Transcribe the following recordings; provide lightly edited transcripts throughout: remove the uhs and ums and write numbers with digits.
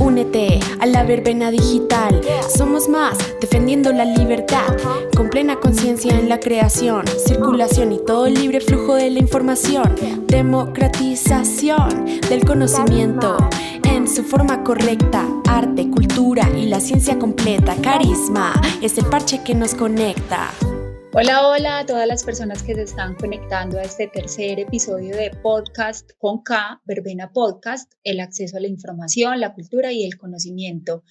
Únete a la verbena digital. Somos más, defendiendo la libertad. Con plena conciencia en la creación, circulación y todo el libre flujo de la información. Democratización del conocimiento en su forma correcta. Arte, cultura y la ciencia completa. Carisma es el parche que nos conecta. Hola, hola a todas las personas que se están conectando a este tercer episodio de Podcast con K, Verbena Podcast, el acceso a la información, la cultura y el conocimiento.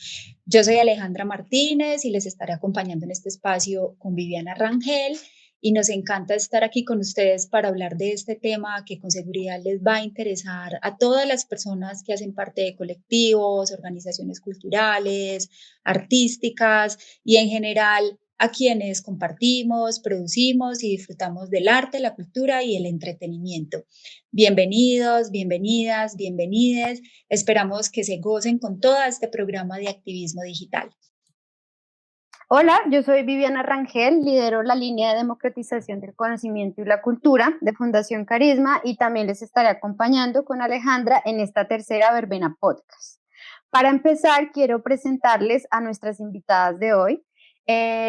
Yo soy Alejandra Martínez y les estaré acompañando en este espacio con Viviana Rangel y nos encanta estar aquí con ustedes para hablar de este tema que con seguridad les va a interesar a todas las personas que hacen parte de colectivos, organizaciones culturales, artísticas y en general a quienes compartimos, producimos y disfrutamos del arte, la cultura y el entretenimiento. Bienvenidos, bienvenidas, bienvenides. Esperamos que se gocen con todo este programa de activismo digital. Hola, yo soy Viviana Rangel, lidero la línea de democratización del conocimiento y la cultura de Fundación Carisma y también les estaré acompañando con Alejandra en esta tercera Verbena Podcast. Para empezar, quiero presentarles a nuestras invitadas de hoy.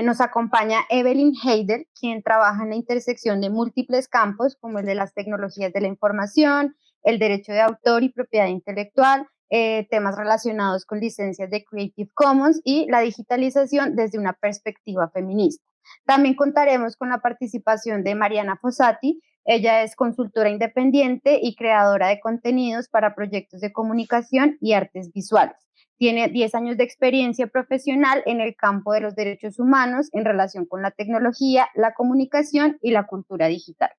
Nos acompaña Evelyn Heider, quien trabaja en la intersección de múltiples campos como el de las tecnologías de la información, el derecho de autor y propiedad intelectual, temas relacionados con licencias de Creative Commons y la digitalización desde una perspectiva feminista. También contaremos con la participación de Mariana Fossati. Ella es consultora independiente y creadora de contenidos para proyectos de comunicación y artes visuales. Tiene 10 años de experiencia profesional en el campo de los derechos humanos en relación con la tecnología, la comunicación y la cultura digital.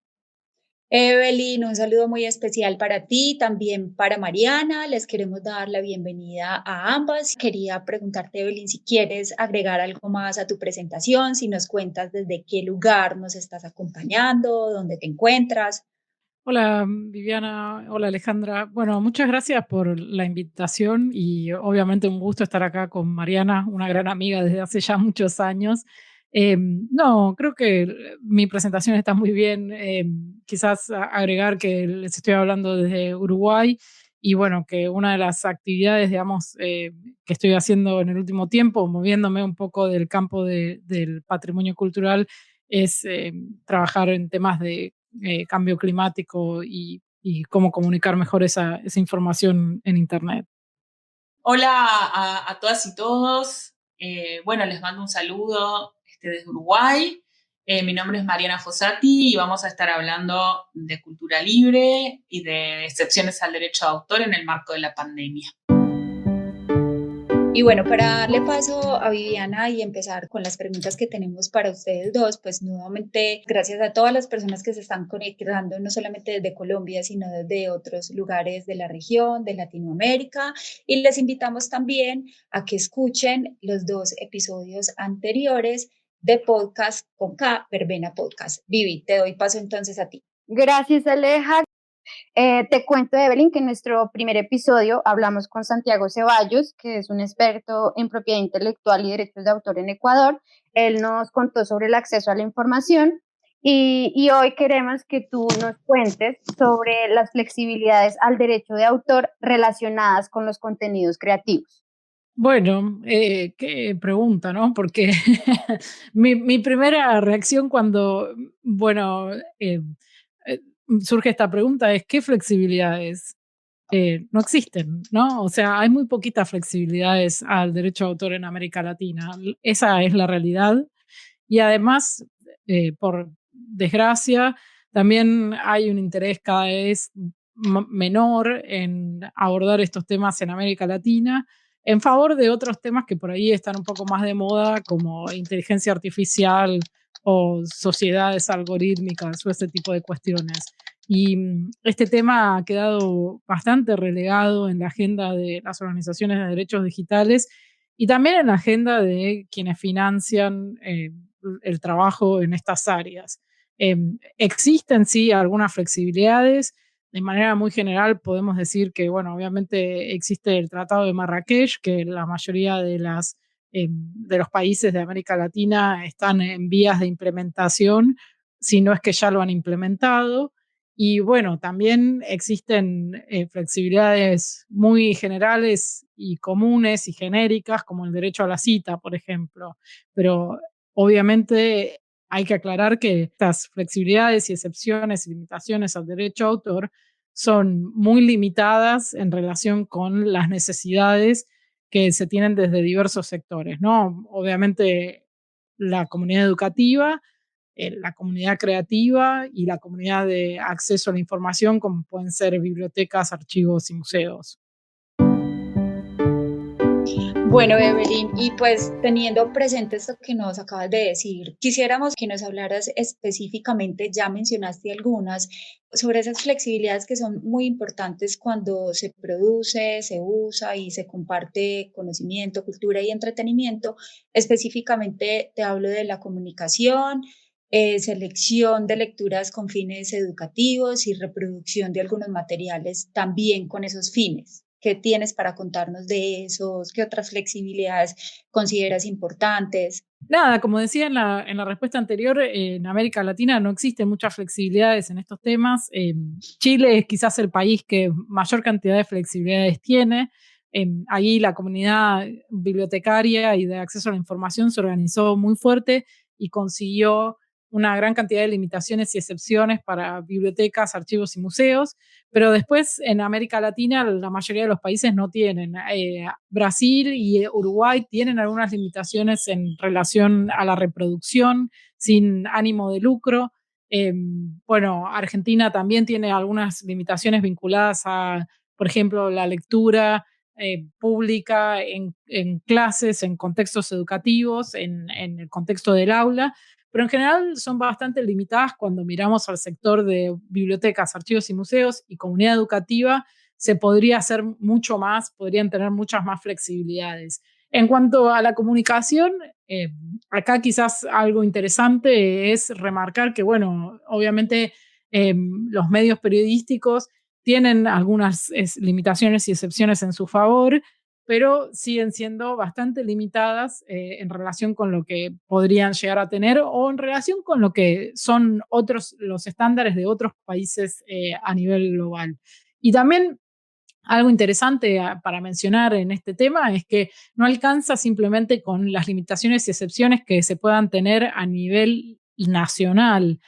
Evelyn, un saludo muy especial para ti, también para Mariana. Les queremos dar la bienvenida a ambas. Quería preguntarte, Evelyn, si quieres agregar algo más a tu presentación, si nos cuentas desde qué lugar nos estás acompañando, dónde te encuentras. Hola Viviana, hola Alejandra. Bueno, muchas gracias por la invitación y obviamente un gusto estar acá con Mariana, una gran amiga desde hace ya muchos años. No, creo que mi presentación está muy bien. Quizás agregar que les estoy hablando desde Uruguay y bueno, que una de las actividades, digamos, que estoy haciendo en el último tiempo, moviéndome un poco del campo del patrimonio cultural, es trabajar en temas de cambio climático y cómo comunicar mejor esa información en Internet. Hola a todas y todos. Bueno, les mando un saludo desde Uruguay. Mi nombre es Mariana Fossati y vamos a estar hablando de cultura libre y de excepciones al derecho de autor en el marco de la pandemia. Y bueno, para darle paso a Viviana y empezar con las preguntas que tenemos para ustedes dos, pues nuevamente gracias a todas las personas que se están conectando, no solamente desde Colombia, sino desde otros lugares de la región, de Latinoamérica. Y les invitamos también a que escuchen los 2 episodios anteriores de Podcast con K, Verbena Podcast. Vivi, te doy paso entonces a ti. Gracias, Aleja. Te cuento, Evelyn, que en nuestro primer episodio hablamos con Santiago Ceballos, que es un experto en propiedad intelectual y derechos de autor en Ecuador. Él nos contó sobre el acceso a la información y hoy queremos que tú nos cuentes sobre las flexibilidades al derecho de autor relacionadas con los contenidos creativos. Bueno, qué pregunta, ¿no? Porque mi primera reacción cuando, bueno, surge esta pregunta es ¿qué flexibilidades no existen, ¿no? O sea, hay muy poquitas flexibilidades al derecho de autor en América Latina. Esa es la realidad. Y además, por desgracia, también hay un interés cada vez menor en abordar estos temas en América Latina en favor de otros temas que por ahí están un poco más de moda, como inteligencia artificial o sociedades algorítmicas o ese tipo de cuestiones. Y este tema ha quedado bastante relegado en la agenda de las organizaciones de derechos digitales y también en la agenda de quienes financian el trabajo en estas áreas. Existen, sí, algunas flexibilidades. De manera muy general podemos decir que, bueno, obviamente existe el Tratado de Marrakech, que la mayoría de los países de América Latina están en vías de implementación, si no es que ya lo han implementado. Y bueno, también existen flexibilidades muy generales y comunes y genéricas, como el derecho a la cita, por ejemplo. Pero obviamente hay que aclarar que estas flexibilidades y excepciones y limitaciones al derecho a autor son muy limitadas en relación con las necesidades que se tienen desde diversos sectores, ¿no? Obviamente la comunidad educativa, la comunidad creativa y la comunidad de acceso a la información, como pueden ser bibliotecas, archivos y museos. Bueno, Evelyn, y pues teniendo presente esto que nos acabas de decir, quisiéramos que nos hablaras específicamente, ya mencionaste algunas, sobre esas flexibilidades que son muy importantes cuando se produce, se usa y se comparte conocimiento, cultura y entretenimiento. Específicamente te hablo de la comunicación, selección de lecturas con fines educativos y reproducción de algunos materiales también con esos fines. ¿Qué tienes para contarnos de esos? ¿Qué otras flexibilidades consideras importantes? Nada, como decía en la respuesta anterior, en América Latina no existen muchas flexibilidades en estos temas. Chile es quizás el país que mayor cantidad de flexibilidades tiene. Allí la comunidad bibliotecaria y de acceso a la información se organizó muy fuerte y consiguió una gran cantidad de limitaciones y excepciones para bibliotecas, archivos y museos, pero después en América Latina la mayoría de los países no tienen. Brasil y Uruguay tienen algunas limitaciones en relación a la reproducción sin ánimo de lucro. Bueno, Argentina también tiene algunas limitaciones vinculadas a, por ejemplo, la lectura pública en clases, en contextos educativos, en el contexto del aula, pero en general son bastante limitadas cuando miramos al sector de bibliotecas, archivos y museos y comunidad educativa. Se podría hacer mucho más, podrían tener muchas más flexibilidades. En cuanto a la comunicación, acá quizás algo interesante es remarcar que, bueno, obviamente los medios periodísticos tienen algunas limitaciones y excepciones en su favor, pero siguen siendo bastante limitadas en relación con lo que podrían llegar a tener o en relación con lo que son los estándares de otros países a nivel global. Y también algo interesante para mencionar en este tema es que no alcanza simplemente con las limitaciones y excepciones que se puedan tener a nivel nacional,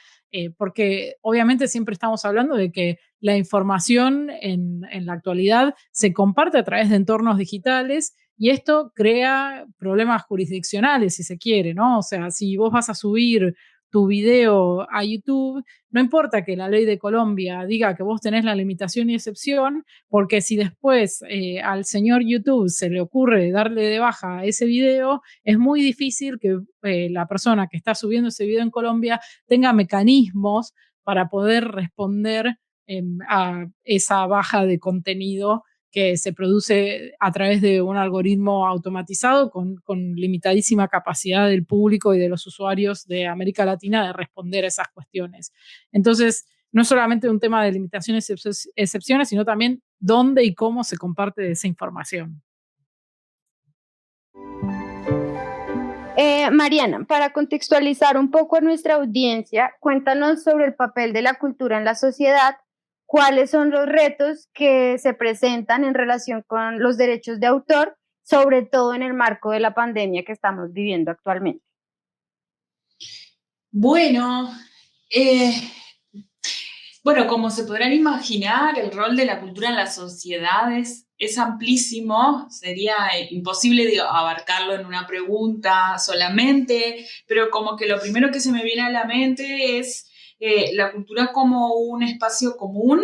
porque obviamente siempre estamos hablando de que la información en la actualidad se comparte a través de entornos digitales y esto crea problemas jurisdiccionales, si se quiere, ¿no? O sea, si vos vas a subir tu video a YouTube, no importa que la ley de Colombia diga que vos tenés la limitación y excepción, porque si después al señor YouTube se le ocurre darle de baja a ese video, es muy difícil que la persona que está subiendo ese video en Colombia tenga mecanismos para poder responder a esa baja de contenido que se produce a través de un algoritmo automatizado con limitadísima capacidad del público y de los usuarios de América Latina de responder a esas cuestiones. Entonces, no es solamente un tema de limitaciones y excepciones, sino también dónde y cómo se comparte esa información. Mariana, para contextualizar un poco a nuestra audiencia, cuéntanos sobre el papel de la cultura en la sociedad, cuáles son los retos que se presentan en relación con los derechos de autor, sobre todo en el marco de la pandemia que estamos viviendo actualmente. Bueno, como se podrán imaginar, el rol de la cultura en las sociedades es amplísimo, sería imposible abarcarlo en una pregunta solamente, pero como que lo primero que se me viene a la mente es la cultura como un espacio común,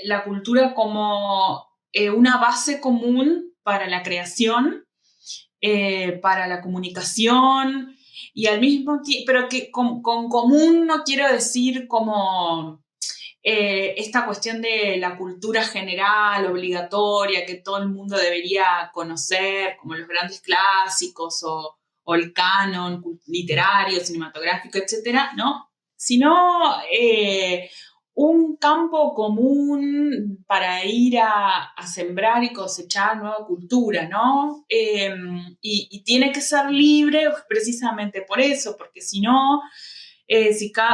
la cultura como una base común para la creación, para la comunicación, y al mismo tiempo, pero que con común no quiero decir como esta cuestión de la cultura general, obligatoria, que todo el mundo debería conocer, como los grandes clásicos o el canon literario, cinematográfico, etcétera, ¿no? Sino un campo común para ir a sembrar y cosechar nueva cultura, ¿no? Y tiene que ser libre precisamente por eso, porque si no,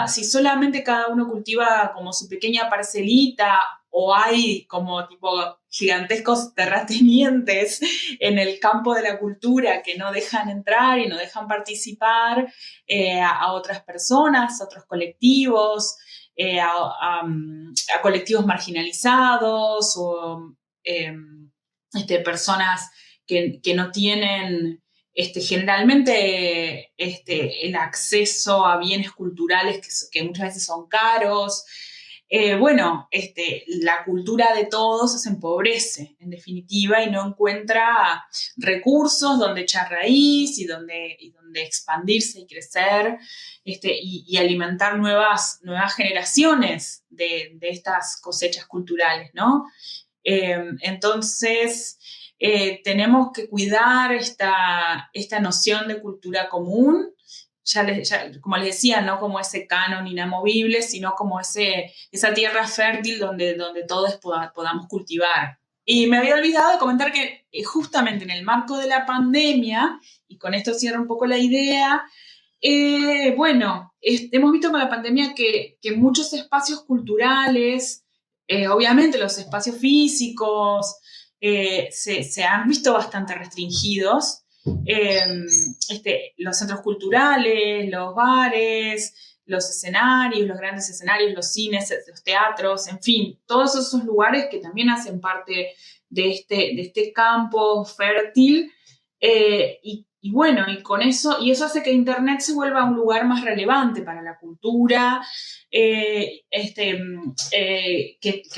si solamente cada uno cultiva como su pequeña parcelita, o hay como tipo gigantescos terratenientes en el campo de la cultura que no dejan entrar y no dejan participar a otras personas, a otros colectivos, a colectivos marginalizados o personas que no tienen generalmente el acceso a bienes culturales que muchas veces son caros. La cultura de todos se empobrece, en definitiva, y no encuentra recursos donde echar raíz y donde expandirse y crecer y alimentar nuevas generaciones de estas cosechas culturales, ¿no? Entonces, tenemos que cuidar esta noción de cultura común, como les decía, no como ese canon inamovible, sino como esa tierra fértil donde todos podamos cultivar. Y me había olvidado de comentar que justamente en el marco de la pandemia, y con esto cierro un poco la idea, hemos visto con la pandemia que muchos espacios culturales, obviamente los espacios físicos, se han visto bastante restringidos. Los centros culturales, los bares, los escenarios, los grandes escenarios, los cines, los teatros, en fin, todos esos lugares que también hacen parte de este campo fértil. Y con eso, y eso hace que Internet se vuelva un lugar más relevante para la cultura, que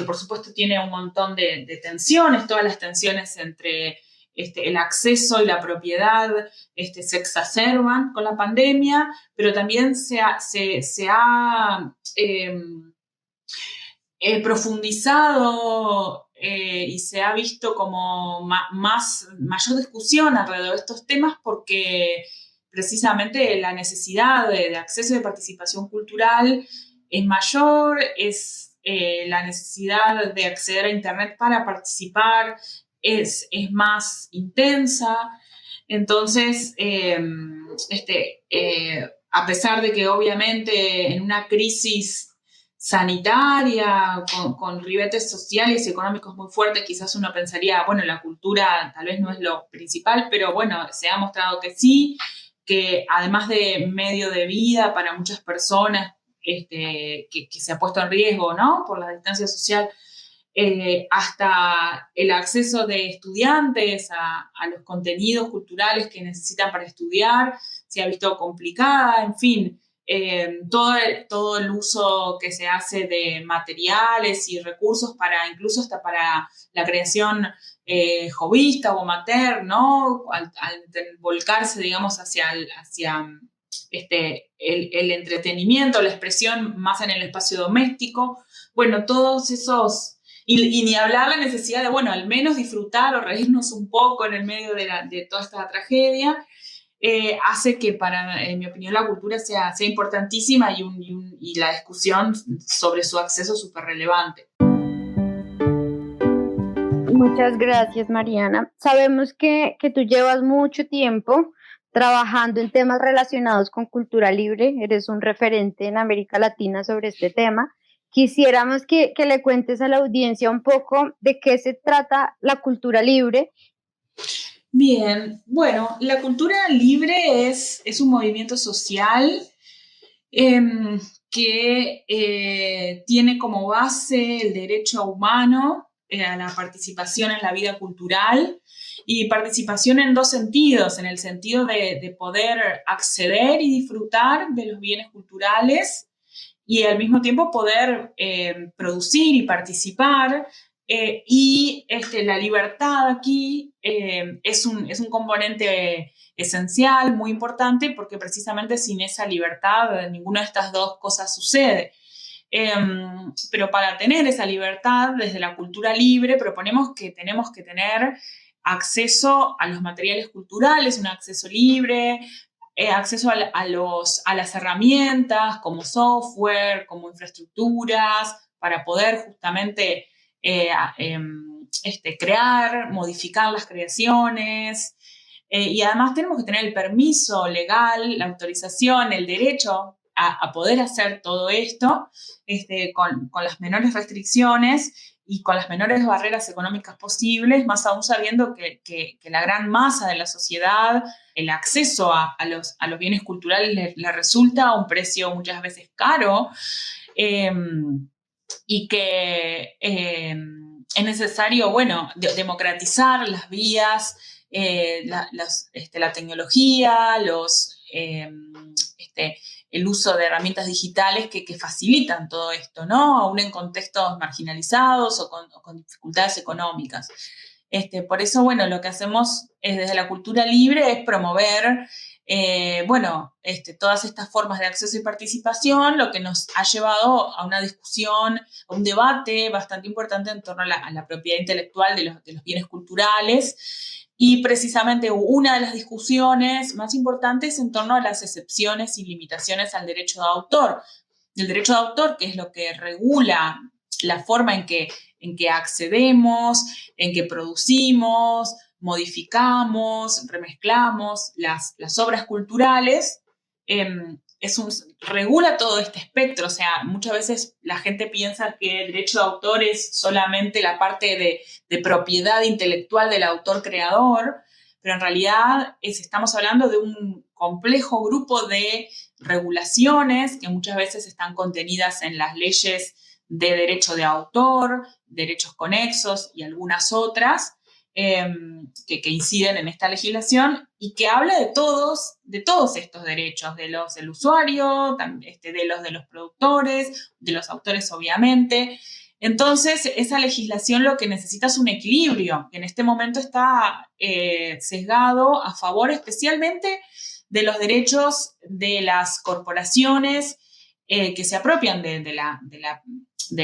por supuesto tiene un montón de tensiones, todas las tensiones entre el acceso y la propiedad se exacerban con la pandemia, pero también se ha profundizado y se ha visto como mayor discusión alrededor de estos temas porque precisamente la necesidad de acceso y de participación cultural es mayor, la necesidad de acceder a Internet para participar es más intensa. Entonces, a pesar de que obviamente en una crisis sanitaria, con ribetes sociales y económicos muy fuertes, quizás uno pensaría, bueno, la cultura tal vez no es lo principal, pero bueno, se ha mostrado que sí, que además de medio de vida para muchas personas, que se ha puesto en riesgo, ¿no? Por la distancia social, hasta el acceso de estudiantes a los contenidos culturales que necesitan para estudiar, se ha visto complicada, en fin. Todo el uso que se hace de materiales y recursos incluso hasta para la creación hobbyista o amateur, ¿no? Al volcarse, digamos, hacia el entretenimiento, la expresión más en el espacio doméstico. Bueno, todos esos... Y ni hablar la necesidad de, bueno, al menos disfrutar o reírnos un poco en el medio de toda esta tragedia. Hace que, en mi opinión, la cultura sea importantísima y la discusión sobre su acceso súper relevante. Muchas gracias, Mariana. Sabemos que tú llevas mucho tiempo trabajando en temas relacionados con cultura libre. Eres un referente en América Latina sobre este tema. Quisiéramos que le cuentes a la audiencia un poco de qué se trata la cultura libre. Bien, bueno, la cultura libre es un movimiento social que tiene como base el derecho humano a la participación en la vida cultural y participación en dos sentidos, en el sentido de poder acceder y disfrutar de los bienes culturales y al mismo tiempo poder producir y participar. La libertad aquí es un componente esencial, muy importante, porque precisamente sin esa libertad ninguna de estas dos cosas sucede. Pero para tener esa libertad desde la cultura libre proponemos que tenemos que tener acceso a los materiales culturales, un acceso libre, acceso a las herramientas como software, como infraestructuras, para poder justamente crear, modificar las creaciones. Y además tenemos que tener el permiso legal, la autorización, el derecho a poder hacer todo esto con las menores restricciones y con las menores barreras económicas posibles, más aún sabiendo que la gran masa de la sociedad, el acceso a los bienes culturales le resulta a un precio muchas veces caro, y que es necesario, bueno, democratizar las vías, la tecnología, el uso de herramientas digitales que facilitan todo esto, ¿no? Aún en contextos marginalizados o con dificultades económicas. Por eso, bueno, lo que hacemos desde la cultura libre es promover todas estas formas de acceso y participación, lo que nos ha llevado a una discusión, a un debate bastante importante en torno a la propiedad intelectual de los bienes culturales. Y precisamente una de las discusiones más importantes en torno a las excepciones y limitaciones al derecho de autor. El derecho de autor, que es lo que regula la forma en que accedemos, en que producimos, modificamos, remezclamos las obras culturales, regula todo este espectro. O sea, muchas veces la gente piensa que el derecho de autor es solamente la parte de propiedad intelectual del autor creador, pero en realidad estamos hablando de un complejo grupo de regulaciones que muchas veces están contenidas en las leyes de derecho de autor, derechos conexos y algunas otras, que inciden en esta legislación y que habla de todos estos derechos, de los del usuario, de los productores, de los autores, obviamente. Entonces, esa legislación lo que necesita es un equilibrio, que en este momento está sesgado a favor especialmente de los derechos de las corporaciones que se apropian de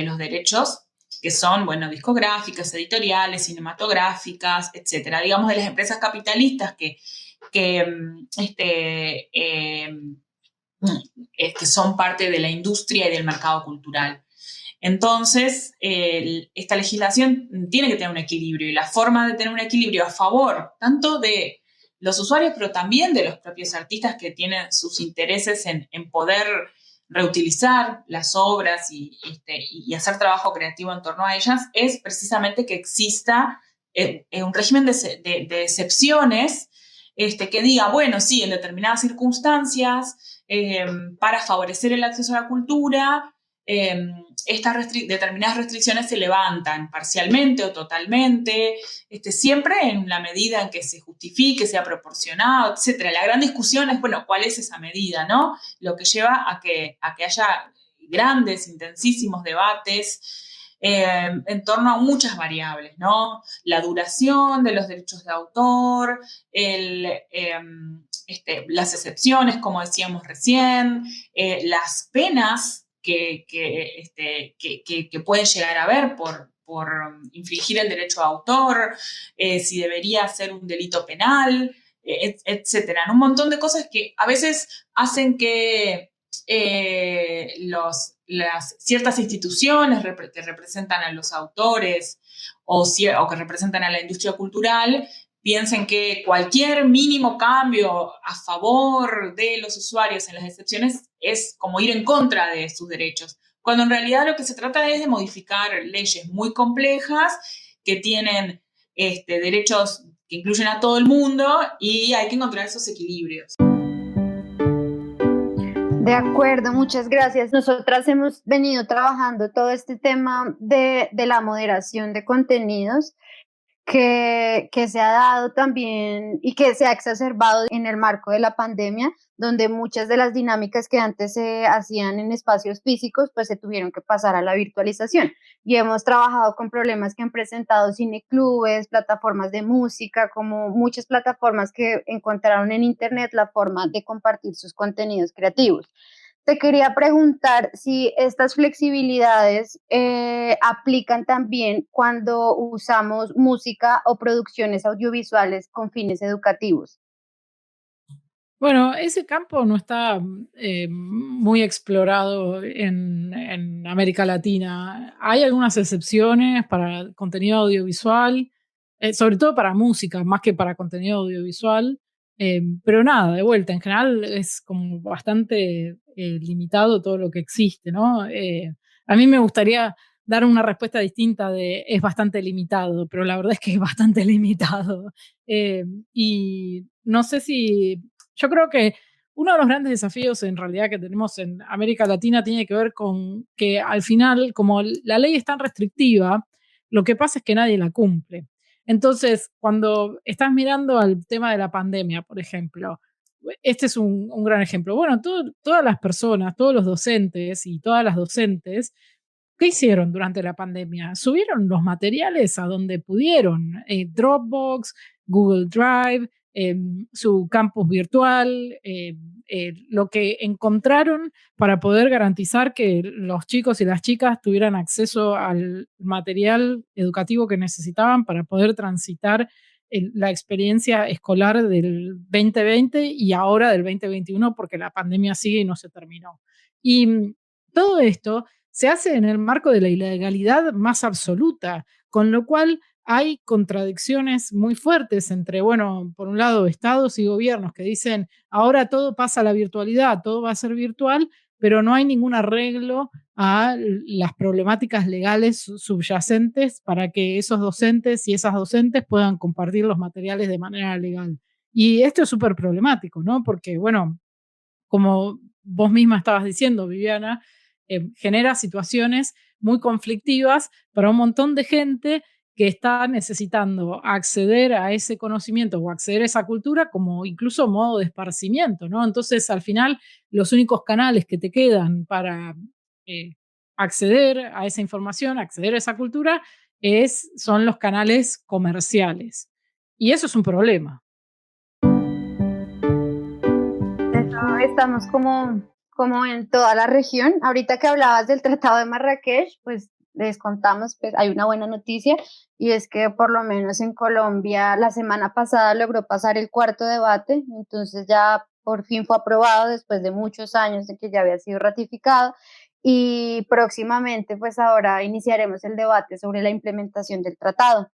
los derechos, que son, bueno, discográficas, editoriales, cinematográficas, etcétera. Digamos, de las empresas capitalistas que son parte de la industria y del mercado cultural. Entonces, esta legislación tiene que tener un equilibrio, y la forma de tener un equilibrio a favor tanto de los usuarios, pero también de los propios artistas que tienen sus intereses en poder reutilizar las obras y hacer trabajo creativo en torno a ellas, es precisamente que exista un régimen de excepciones que diga, bueno, sí, en determinadas circunstancias, para favorecer el acceso a la cultura, determinadas restricciones se levantan parcialmente o totalmente, siempre en la medida en que se justifique, sea proporcionado, etcétera. La gran discusión es, bueno, ¿cuál es esa medida, no? Lo que lleva a que haya grandes, intensísimos debates en torno a muchas variables, ¿no? La duración de los derechos de autor, las excepciones, como decíamos recién, las penas que pueden llegar a haber por infringir el derecho de autor, si debería ser un delito penal, etcétera. Un montón de cosas que a veces hacen que las ciertas instituciones que representan a los autores o que representan a la industria cultural piensen que cualquier mínimo cambio a favor de los usuarios en las excepciones es como ir en contra de sus derechos, cuando en realidad lo que se trata es de modificar leyes muy complejas que tienen derechos que incluyen a todo el mundo, y hay que encontrar esos equilibrios. De acuerdo, muchas gracias. Nosotras hemos venido trabajando todo este tema de la moderación de contenidos que se ha dado también y que se ha exacerbado en el marco de la pandemia, donde muchas de las dinámicas que antes se hacían en espacios físicos, pues se tuvieron que pasar a la virtualización. Y hemos trabajado con problemas que han presentado cineclubes, plataformas de música, como muchas plataformas que encontraron en Internet la forma de compartir sus contenidos creativos. Te quería preguntar si estas flexibilidades aplican también cuando usamos música o producciones audiovisuales con fines educativos. Bueno, ese campo no está muy explorado en América Latina. Hay algunas excepciones para contenido audiovisual, sobre todo para música, más que para contenido audiovisual. Pero nada, de vuelta, en general es como bastante limitado todo lo que existe, ¿no? A mí me gustaría dar una respuesta distinta de es bastante limitado, pero la verdad es que es bastante limitado. Y no sé si, yo creo que uno de los grandes desafíos en realidad que tenemos en América Latina tiene que ver con que al final, como la ley es tan restrictiva, lo que pasa es que nadie la cumple. Entonces, cuando estás mirando al tema de la pandemia, por ejemplo, este es un gran ejemplo. Bueno, todas las personas, todos los docentes y todas las docentes, ¿qué hicieron durante la pandemia? Subieron los materiales a donde pudieron, Dropbox, Google Drive, su campus virtual, lo que encontraron para poder garantizar que los chicos y las chicas tuvieran acceso al material educativo que necesitaban para poder transitar la experiencia escolar del 2020 y ahora del 2021, porque la pandemia sigue y no se terminó. Y todo esto se hace en el marco de la ilegalidad más absoluta, con lo cual hay contradicciones muy fuertes entre, bueno, por un lado, estados y gobiernos que dicen, ahora todo pasa a la virtualidad, todo va a ser virtual, pero no hay ningún arreglo a las problemáticas legales subyacentes para que esos docentes y esas docentes puedan compartir los materiales de manera legal. Y esto es súper problemático, ¿no? Porque, bueno, como vos misma estabas diciendo, Viviana, genera situaciones muy conflictivas para un montón de gente que está necesitando acceder a ese conocimiento o acceder a esa cultura como incluso modo de esparcimiento, ¿no? Entonces, al final, los únicos canales que te quedan para eh, acceder a esa información, acceder a esa cultura, son los canales comerciales. Y eso es un problema. Estamos como en toda la región. Ahorita que hablabas del Tratado de Marrakech, pues les contamos, pues hay una buena noticia y es que por lo menos en Colombia la semana pasada logró pasar el cuarto debate, entonces ya por fin fue aprobado después de muchos años de que ya había sido ratificado y próximamente pues ahora iniciaremos el debate sobre la implementación del tratado.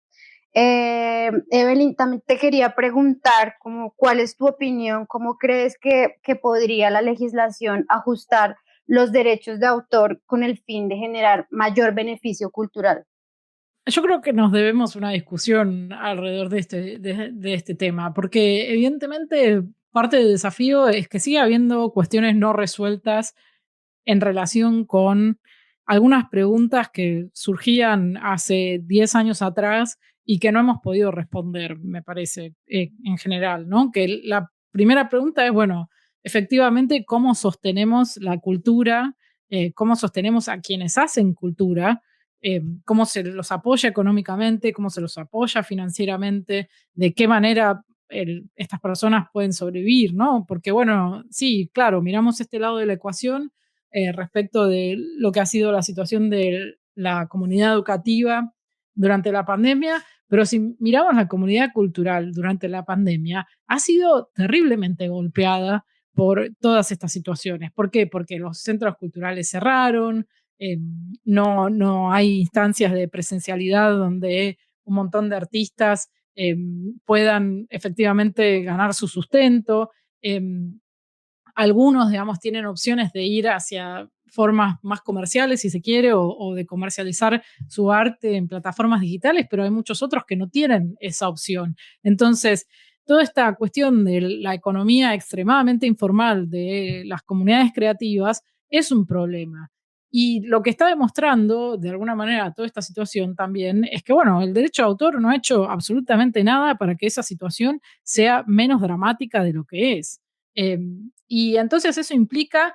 Evelyn, también te quería preguntar cuál es tu opinión, cómo crees que podría la legislación ajustar los derechos de autor con el fin de generar mayor beneficio cultural. Yo creo que nos debemos una discusión alrededor de este tema, porque evidentemente parte del desafío es que sigue habiendo cuestiones no resueltas en relación con algunas preguntas que surgían hace 10 años atrás y que no hemos podido responder, me parece, en general, ¿no? Que la primera pregunta es, bueno, efectivamente, ¿cómo sostenemos la cultura? ¿Cómo sostenemos a quienes hacen cultura? ¿Cómo se los apoya económicamente? ¿Cómo se los apoya financieramente? ¿De qué manera estas personas pueden sobrevivir, ¿no? Porque, bueno, sí, claro, miramos este lado de la ecuación respecto de lo que ha sido la situación de la comunidad educativa durante la pandemia, pero si miramos la comunidad cultural durante la pandemia, ha sido terriblemente golpeada por todas estas situaciones. ¿Por qué? Porque los centros culturales cerraron, no hay instancias de presencialidad donde un montón de artistas puedan efectivamente ganar su sustento. Algunos, digamos, tienen opciones de ir hacia formas más comerciales, si se quiere, o de comercializar su arte en plataformas digitales, pero hay muchos otros que no tienen esa opción. Entonces, toda esta cuestión de la economía extremadamente informal de las comunidades creativas es un problema. Y lo que está demostrando, de alguna manera, toda esta situación también es que, bueno, el derecho de autor no ha hecho absolutamente nada para que esa situación sea menos dramática de lo que es. Y entonces eso implica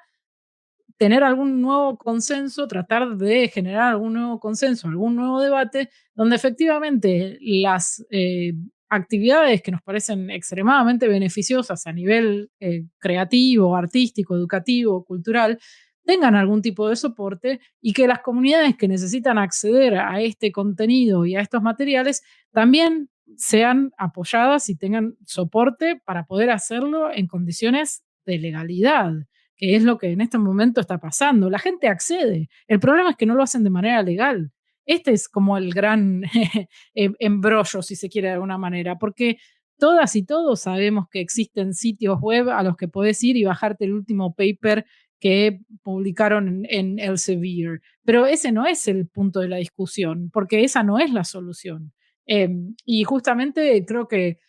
tener algún nuevo consenso, tratar de generar algún nuevo consenso, algún nuevo debate, donde efectivamente las actividades que nos parecen extremadamente beneficiosas a nivel creativo, artístico, educativo, cultural, tengan algún tipo de soporte y que las comunidades que necesitan acceder a este contenido y a estos materiales también sean apoyadas y tengan soporte para poder hacerlo en condiciones de legalidad, que es lo que en este momento está pasando. La gente accede. El problema es que no lo hacen de manera legal. Este es como el gran embrollo, si se quiere de alguna manera, porque todas y todos sabemos que existen sitios web a los que podés ir y bajarte el último paper que publicaron en Elsevier. Pero ese no es el punto de la discusión, porque esa no es la solución. Y justamente creo que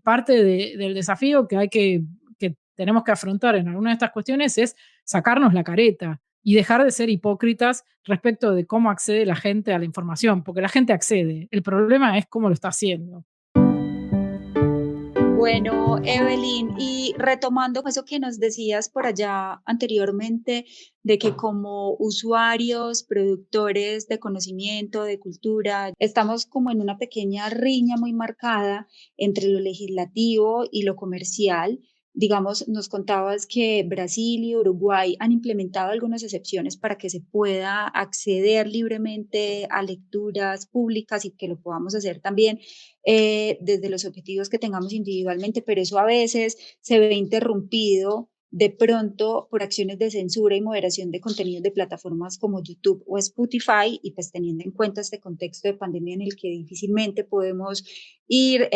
parte del desafío que tenemos que afrontar en alguna de estas cuestiones es sacarnos la careta y dejar de ser hipócritas respecto de cómo accede la gente a la información, porque la gente accede. El problema es cómo lo está haciendo. Bueno, Evelyn, y retomando eso que nos decías por allá anteriormente, de que como usuarios, productores de conocimiento, de cultura, estamos como en una pequeña riña muy marcada entre lo legislativo y lo comercial. Digamos, nos contabas que Brasil y Uruguay han implementado algunas excepciones para que se pueda acceder libremente a lecturas públicas y que lo podamos hacer también desde los objetivos que tengamos individualmente, pero eso a veces se ve interrumpido de pronto por acciones de censura y moderación de contenidos de plataformas como YouTube o Spotify, y pues teniendo en cuenta este contexto de pandemia en el que difícilmente podemos ir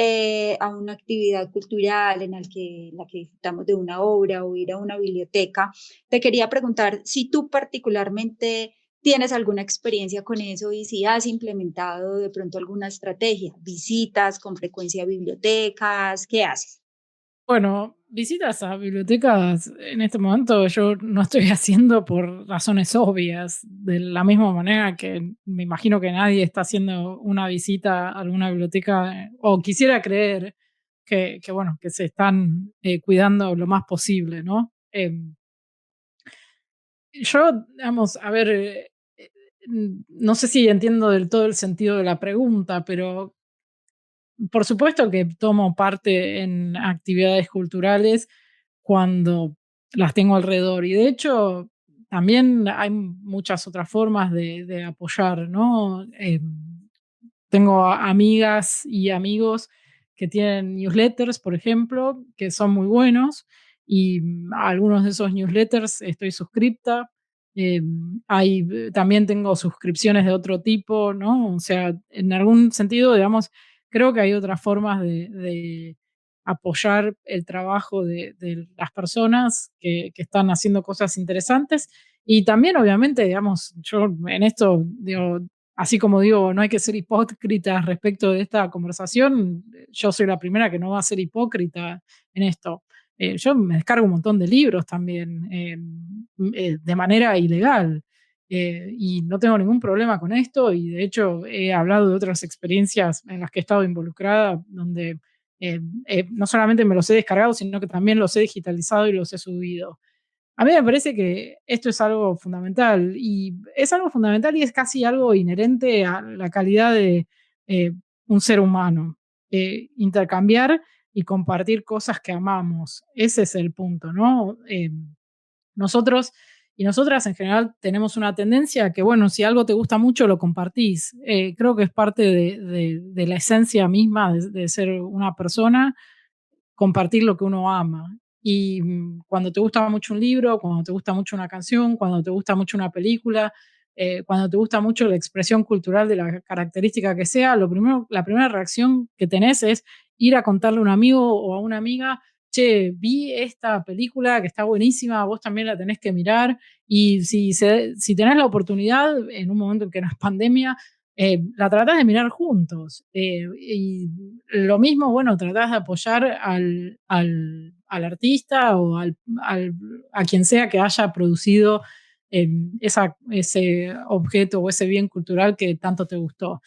a una actividad cultural en la que disfrutamos de una obra o ir a una biblioteca, te quería preguntar si tú particularmente ¿tienes alguna experiencia con eso y si has implementado de pronto alguna estrategia? ¿Visitas con frecuencia a bibliotecas? ¿Qué haces? Bueno, visitas a bibliotecas en este momento yo no estoy haciendo por razones obvias, de la misma manera que me imagino que nadie está haciendo una visita a alguna biblioteca o quisiera creer que bueno, que se están cuidando lo más posible, ¿no? Yo, digamos, a ver, no sé si entiendo del todo el sentido de la pregunta, pero por supuesto que tomo parte en actividades culturales cuando las tengo alrededor. Y de hecho, también hay muchas otras formas de apoyar, ¿no? Tengo amigas y amigos que tienen newsletters, por ejemplo, que son muy buenos y a algunos de esos newsletters estoy suscripta. También tengo suscripciones de otro tipo, ¿no? O sea, en algún sentido, digamos, creo que hay otras formas de apoyar el trabajo de las personas que están haciendo cosas interesantes. Y también, obviamente, digamos, yo en esto digo, así como digo, no hay que ser hipócritas respecto de esta conversación, yo soy la primera que no va a ser hipócrita en esto. Yo me descargo un montón de libros también de manera ilegal y no tengo ningún problema con esto y de hecho he hablado de otras experiencias en las que he estado involucrada donde no solamente me los he descargado, sino que también los he digitalizado y los he subido. A mí me parece que esto es algo fundamental y es algo fundamental y es casi algo inherente a la calidad de eh, un ser humano. Intercambiar y compartir cosas que amamos. Ese es el punto, ¿no? Nosotros y nosotras en general tenemos una tendencia que, bueno, si algo te gusta mucho, lo compartís. Creo que es parte de la esencia misma de ser una persona compartir lo que uno ama. Y cuando te gusta mucho un libro, cuando te gusta mucho una canción, cuando te gusta mucho una película, cuando te gusta mucho la expresión cultural de la característica que sea, la primera reacción que tenés es ir a contarle a un amigo o a una amiga, che, vi esta película que está buenísima, vos también la tenés que mirar. Y si tenés la oportunidad, en un momento en que no es pandemia, la tratás de mirar juntos. Y lo mismo, bueno, tratás de apoyar al artista o a quien sea que haya producido ese objeto o ese bien cultural que tanto te gustó.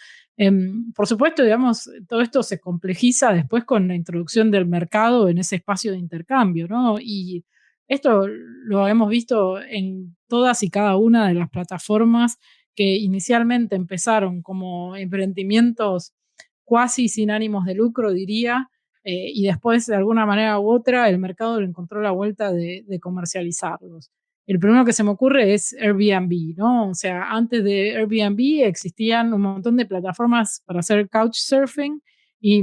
Por supuesto, digamos, todo esto se complejiza después con la introducción del mercado en ese espacio de intercambio, ¿no? Y esto lo hemos visto en todas y cada una de las plataformas que inicialmente empezaron como emprendimientos cuasi sin ánimos de lucro, diría, y después de alguna manera u otra el mercado le encontró la vuelta de comercializarlos. El primero que se me ocurre es Airbnb, ¿no? O sea, antes de Airbnb existían un montón de plataformas para hacer couchsurfing y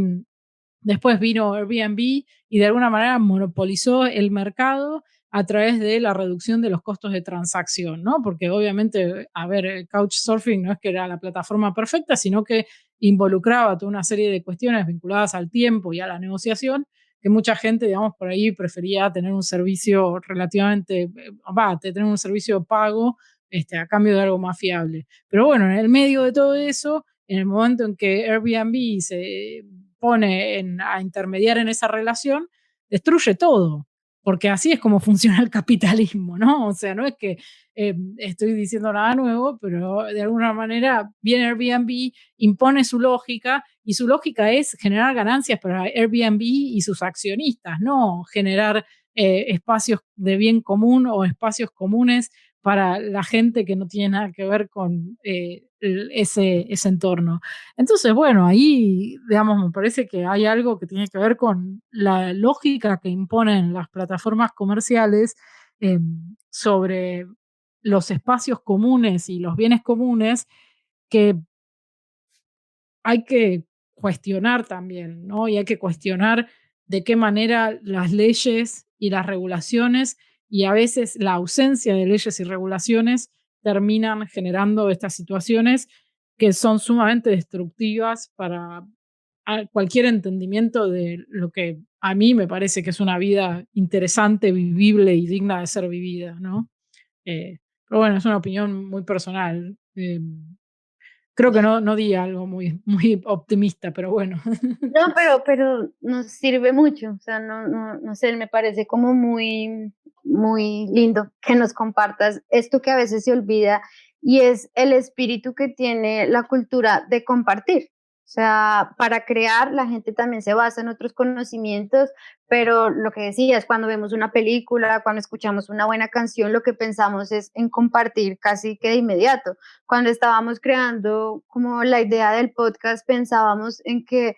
después vino Airbnb y de alguna manera monopolizó el mercado a través de la reducción de los costos de transacción, ¿no? Porque obviamente, a ver, el Couchsurfing no es que era la plataforma perfecta, sino que involucraba toda una serie de cuestiones vinculadas al tiempo y a la negociación que mucha gente, digamos, por ahí prefería tener un servicio relativamente, tener un servicio pago a cambio de algo más fiable. Pero bueno, en el medio de todo eso, en el momento en que Airbnb se pone a intermediar en esa relación, destruye todo, porque así es como funciona el capitalismo, ¿no? O sea, no es que estoy diciendo nada nuevo, pero de alguna manera viene Airbnb, impone su lógica, y su lógica es generar ganancias para Airbnb y sus accionistas, no generar espacios de bien común o espacios comunes para la gente que no tiene nada que ver con ese entorno. Entonces, bueno, ahí, digamos, me parece que hay algo que tiene que ver con la lógica que imponen las plataformas comerciales sobre los espacios comunes y los bienes comunes, que hay que cuestionar también, ¿no? Y hay que cuestionar de qué manera las leyes y las regulaciones, y a veces la ausencia de leyes y regulaciones, terminan generando estas situaciones que son sumamente destructivas para cualquier entendimiento de lo que a mí me parece que es una vida interesante, vivible y digna de ser vivida, ¿no? Pero bueno, es una opinión muy personal. Creo que no di algo muy, muy optimista, pero bueno. No, pero nos sirve mucho, o sea, no sé, me parece como muy, muy lindo que nos compartas esto que a veces se olvida, y es el espíritu que tiene la cultura de compartir. O sea, para crear, la gente también se basa en otros conocimientos, pero lo que decías, cuando vemos una película, cuando escuchamos una buena canción, lo que pensamos es en compartir casi que de inmediato. Cuando estábamos creando como la idea del podcast, pensábamos en que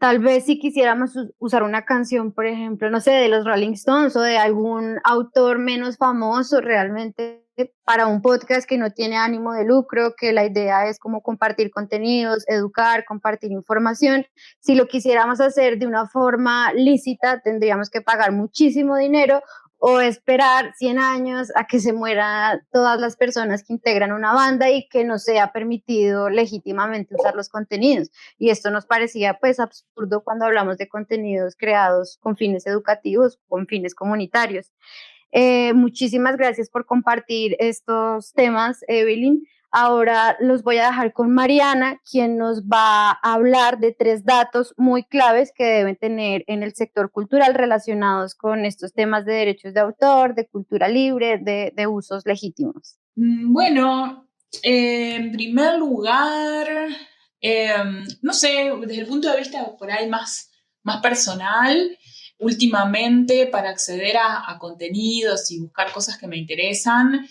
tal vez si quisiéramos usar una canción, por ejemplo, no sé, de los Rolling Stones o de algún autor menos famoso, realmente para un podcast que no tiene ánimo de lucro, que la idea es como compartir contenidos, educar, compartir información. Si lo quisiéramos hacer de una forma lícita, tendríamos que pagar muchísimo dinero o esperar 100 años a que se mueran todas las personas que integran una banda y que no sea permitido legítimamente usar los contenidos. Y esto nos parecía pues absurdo cuando hablamos de contenidos creados con fines educativos, con fines comunitarios. Muchísimas gracias por compartir estos temas, Evelyn. Ahora los voy a dejar con Mariana, quien nos va a hablar de 3 datos muy claves que deben tener en el sector cultural relacionados con estos temas de derechos de autor, de cultura libre, de usos legítimos. Bueno, en primer lugar, no sé, desde el punto de vista por ahí más personal, últimamente para acceder a contenidos y buscar cosas que me interesan,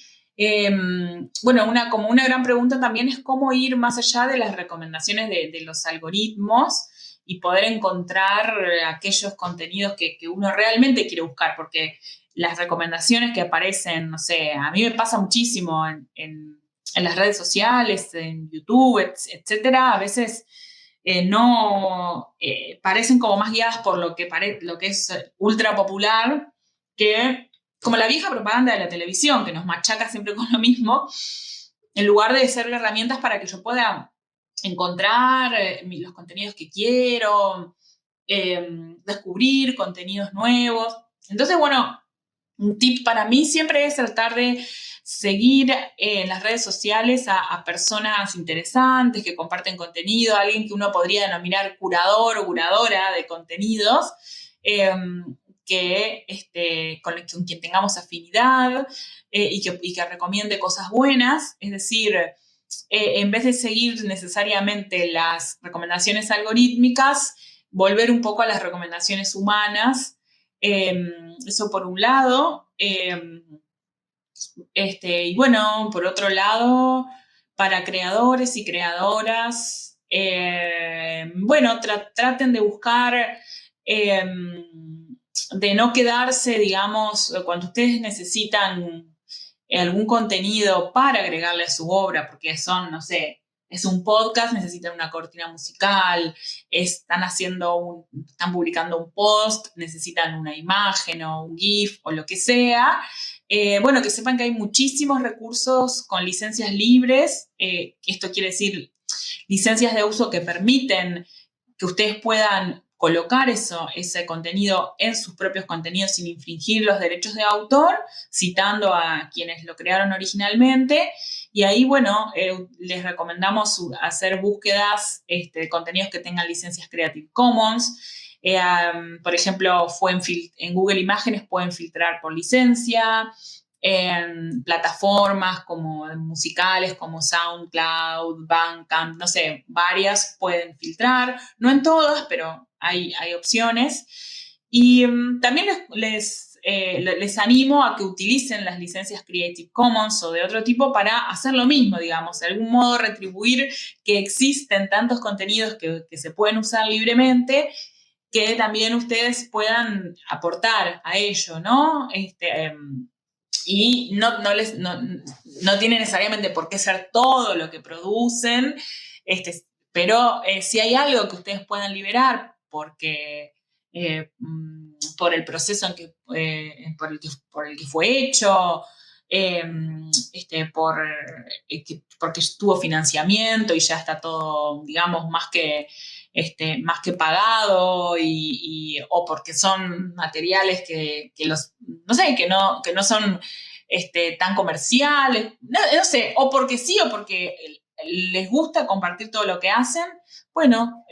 bueno, como una gran pregunta también es cómo ir más allá de las recomendaciones de los algoritmos y poder encontrar aquellos contenidos que uno realmente quiere buscar, porque las recomendaciones que aparecen, no sé, a mí me pasa muchísimo en las redes sociales, en YouTube, etcétera, a veces no parecen como más guiadas por lo que es ultra popular, que como la vieja propaganda de la televisión, que nos machaca siempre con lo mismo, en lugar de ser herramientas para que yo pueda encontrar los contenidos que quiero, descubrir contenidos nuevos. Entonces, bueno, un tip para mí siempre es tratar de seguir en las redes sociales a personas interesantes que comparten contenido, alguien que uno podría denominar curador o curadora de contenidos, con quien tengamos afinidad y que recomiende cosas buenas. Es decir, en vez de seguir necesariamente las recomendaciones algorítmicas, volver un poco a las recomendaciones humanas. Eso por un lado. Y bueno, por otro lado, para creadores y creadoras, bueno, traten de buscar, de no quedarse, digamos, cuando ustedes necesitan algún contenido para agregarle a su obra, porque son, no sé, es un podcast, necesitan una cortina musical, están publicando un post, necesitan una imagen o un GIF o lo que sea. Bueno, que sepan que hay muchísimos recursos con licencias libres. Esto quiere decir licencias de uso que permiten que ustedes puedan colocar ese contenido en sus propios contenidos sin infringir los derechos de autor, citando a quienes lo crearon originalmente. Y ahí, bueno, les recomendamos hacer búsquedas de contenidos que tengan licencias Creative Commons. Por ejemplo, en Google Imágenes pueden filtrar por licencia. En plataformas como musicales, como SoundCloud, Bandcamp, no sé, varias pueden filtrar, no en todas, pero hay opciones. Y también les animo a que utilicen las licencias Creative Commons o de otro tipo para hacer lo mismo, digamos, de algún modo retribuir que existen tantos contenidos que se pueden usar libremente, que también ustedes puedan aportar a ello, ¿no? Y no tiene necesariamente por qué ser todo lo que producen, pero si hay algo que ustedes puedan liberar porque por el proceso por el que fue hecho, porque tuvo financiamiento y ya está todo, digamos, más que pagado o porque son materiales que no sé, que no son tan comerciales, no sé, o porque sí o porque les gusta compartir todo lo que hacen, bueno,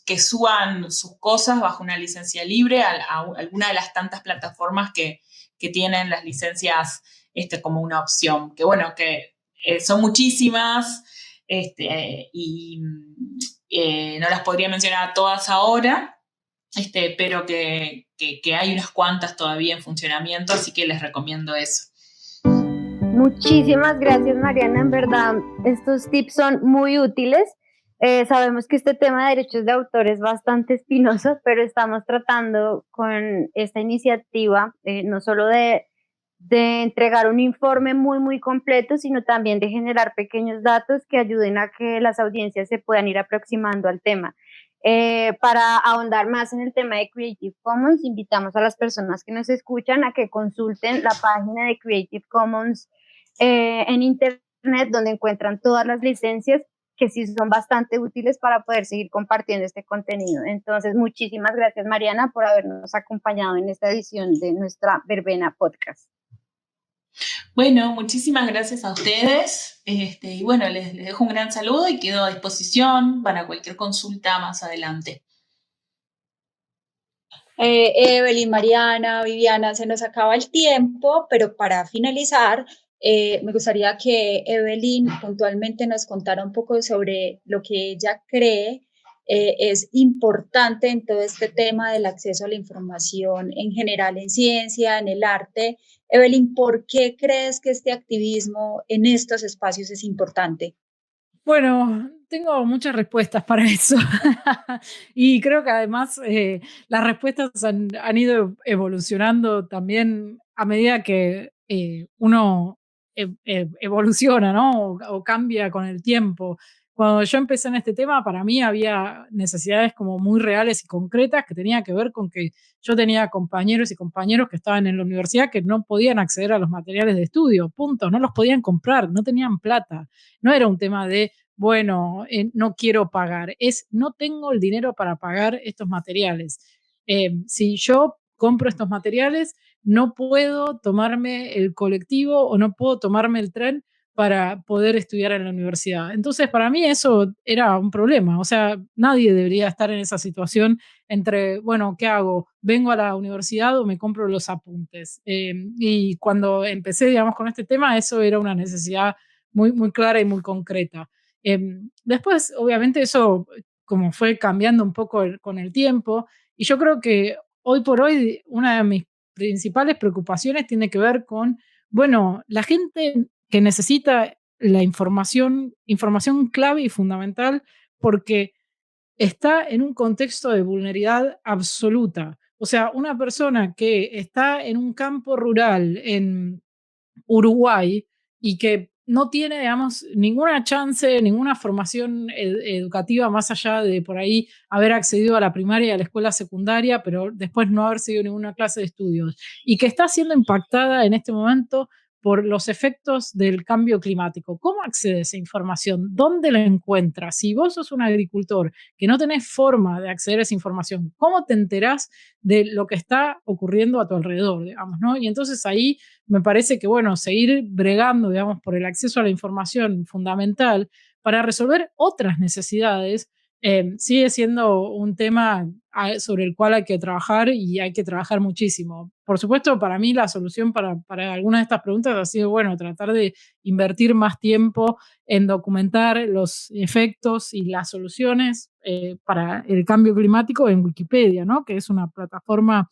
que suban sus cosas bajo una licencia libre a alguna de las tantas plataformas que tienen las licencias como una opción, que bueno, que son muchísimas, y no las podría mencionar todas ahora, pero que hay unas cuantas todavía en funcionamiento, así que les recomiendo eso. Muchísimas gracias, Mariana. En verdad, estos tips son muy útiles. Sabemos que este tema de derechos de autor es bastante espinoso, pero estamos tratando con esta iniciativa no solo de entregar un informe muy, muy completo, sino también de generar pequeños datos que ayuden a que las audiencias se puedan ir aproximando al tema. Para ahondar más en el tema de Creative Commons, invitamos a las personas que nos escuchan a que consulten la página de Creative Commons en Internet, donde encuentran todas las licencias que sí son bastante útiles para poder seguir compartiendo este contenido. Entonces, muchísimas gracias, Mariana, por habernos acompañado en esta edición de nuestra Verbena Podcast. Bueno, muchísimas gracias a ustedes. Y bueno, les dejo un gran saludo y quedo a disposición para cualquier consulta más adelante. Evelyn, Mariana, Viviana, se nos acaba el tiempo, pero para finalizar, me gustaría que Evelyn puntualmente nos contara un poco sobre lo que ella cree es importante en todo este tema del acceso a la información en general en ciencia, en el arte. Evelyn, ¿por qué crees que este activismo en estos espacios es importante? Bueno, tengo muchas respuestas para eso. Y creo que además las respuestas han ido evolucionando también a medida que uno evoluciona, ¿no? O cambia con el tiempo. Cuando yo empecé en este tema, para mí había necesidades como muy reales y concretas que tenía que ver con que yo tenía compañeros y compañeros que estaban en la universidad que no podían acceder a los materiales de estudio, punto, no los podían comprar, no tenían plata. No era un tema de, bueno, no quiero pagar, no tengo el dinero para pagar estos materiales. Si yo compro estos materiales, no puedo tomarme el colectivo o no puedo tomarme el tren para poder estudiar en la universidad. Entonces, para mí eso era un problema. O sea, nadie debería estar en esa situación entre, bueno, ¿qué hago? ¿Vengo a la universidad o me compro los apuntes? Y cuando empecé, digamos, con este tema, eso era una necesidad muy, muy clara y muy concreta. Después, obviamente, eso como fue cambiando un poco con el tiempo, y yo creo que hoy por hoy una de mis principales preocupaciones tiene que ver con, bueno, la gente que necesita la información clave y fundamental porque está en un contexto de vulnerabilidad absoluta. O sea, una persona que está en un campo rural en Uruguay y que no tiene, digamos, ninguna chance, ninguna formación educativa más allá de por ahí haber accedido a la primaria y a la escuela secundaria, pero después no haber seguido ninguna clase de estudios, y que está siendo impactada en este momento por los efectos del cambio climático. ¿Cómo accedes a esa información? ¿Dónde la encuentras? Si vos sos un agricultor que no tenés forma de acceder a esa información, ¿cómo te enterás de lo que está ocurriendo a tu alrededor, digamos, ¿no? Y entonces ahí me parece que, bueno, seguir bregando, digamos, por el acceso a la información fundamental para resolver otras necesidades sigue siendo un tema sobre el cual hay que trabajar y hay que trabajar muchísimo. Por supuesto, para mí la solución para algunas de estas preguntas ha sido, bueno, tratar de invertir más tiempo en documentar los efectos y las soluciones para el cambio climático en Wikipedia, ¿no? Que es una plataforma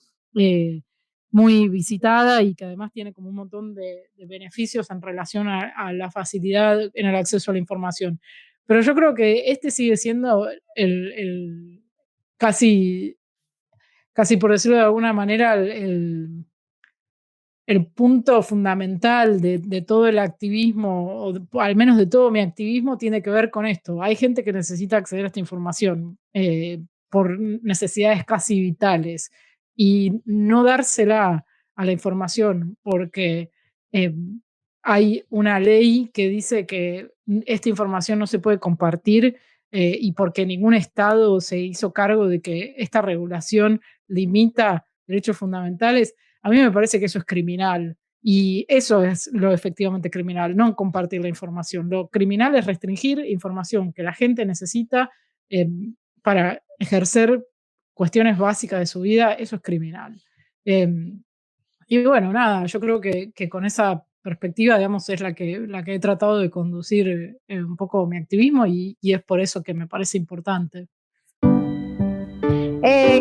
muy visitada y que además tiene como un montón de beneficios en relación a la facilidad en el acceso a la información. Pero yo creo que este sigue siendo casi por decirlo de alguna manera, el punto fundamental de todo el activismo, o al menos de todo mi activismo, tiene que ver con esto. Hay gente que necesita acceder a esta información por necesidades casi vitales y no dársela a la información porque hay una ley que dice que esta información no se puede compartir y porque ningún Estado se hizo cargo de que esta regulación limita derechos fundamentales, a mí me parece que eso es criminal. Y eso es lo efectivamente criminal, no compartir la información. Lo criminal es restringir información que la gente necesita para ejercer cuestiones básicas de su vida, eso es criminal. Y bueno, nada, yo creo que con esa perspectiva, digamos, es la que he tratado de conducir un poco mi activismo y es por eso que me parece importante.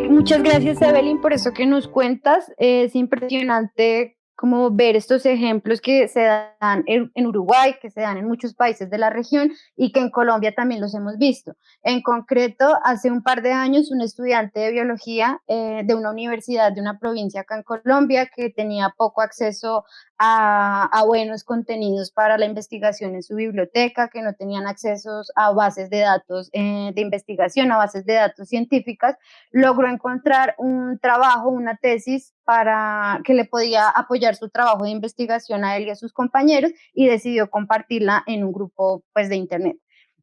Muchas gracias, Evelyn, por eso que nos cuentas. Es impresionante como ver estos ejemplos que se dan en Uruguay, que se dan en muchos países de la región y que en Colombia también los hemos visto. En concreto, hace un par de años, un estudiante de biología de una universidad de una provincia acá en Colombia que tenía poco acceso a buenos contenidos para la investigación en su biblioteca, que no tenían acceso a bases de datos de investigación, a bases de datos científicas, logró encontrar un trabajo, una tesis para que le podía apoyar su trabajo de investigación a él y a sus compañeros y decidió compartirla en un grupo pues, de internet.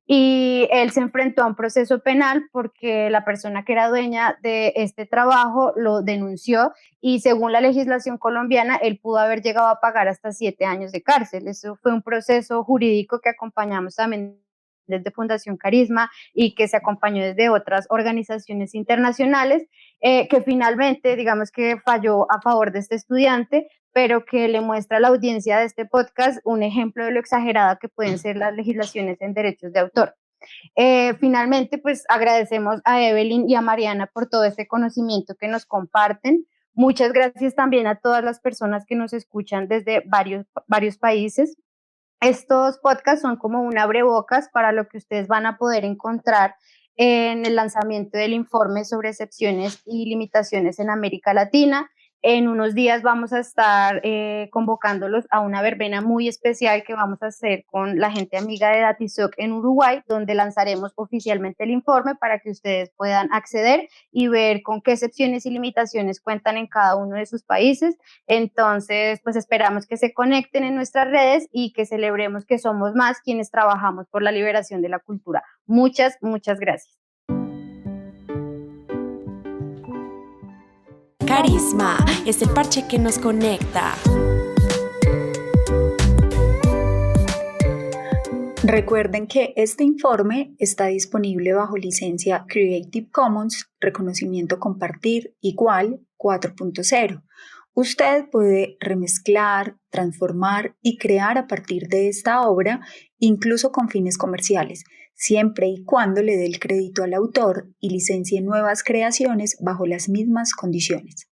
Y él se enfrentó a un proceso penal porque la persona que era dueña de este trabajo lo denunció y según la legislación colombiana, él pudo haber llegado a pagar hasta 7 años de cárcel. Eso fue un proceso jurídico que acompañamos también desde Fundación Carisma y que se acompañó desde otras organizaciones internacionales, que finalmente, digamos que falló a favor de este estudiante, pero que le muestra a la audiencia de este podcast un ejemplo de lo exagerada que pueden ser las legislaciones en derechos de autor. Finalmente, pues agradecemos a Evelyn y a Mariana por todo este conocimiento que nos comparten. Muchas gracias también a todas las personas que nos escuchan desde varios países. Estos podcasts son como un abrebocas para lo que ustedes van a poder encontrar en el lanzamiento del informe sobre excepciones y limitaciones en América Latina. En unos días vamos a estar convocándolos a una verbena muy especial que vamos a hacer con la gente amiga de Datisoc en Uruguay, donde lanzaremos oficialmente el informe para que ustedes puedan acceder y ver con qué excepciones y limitaciones cuentan en cada uno de sus países. Entonces, pues esperamos que se conecten en nuestras redes y que celebremos que somos más quienes trabajamos por la liberación de la cultura. Muchas gracias. Carisma es el parche que nos conecta. Recuerden que este informe está disponible bajo licencia Creative Commons, reconocimiento compartir igual 4.0. Usted puede remezclar, transformar y crear a partir de esta obra, incluso con fines comerciales, siempre y cuando le dé el crédito al autor y licencie nuevas creaciones bajo las mismas condiciones.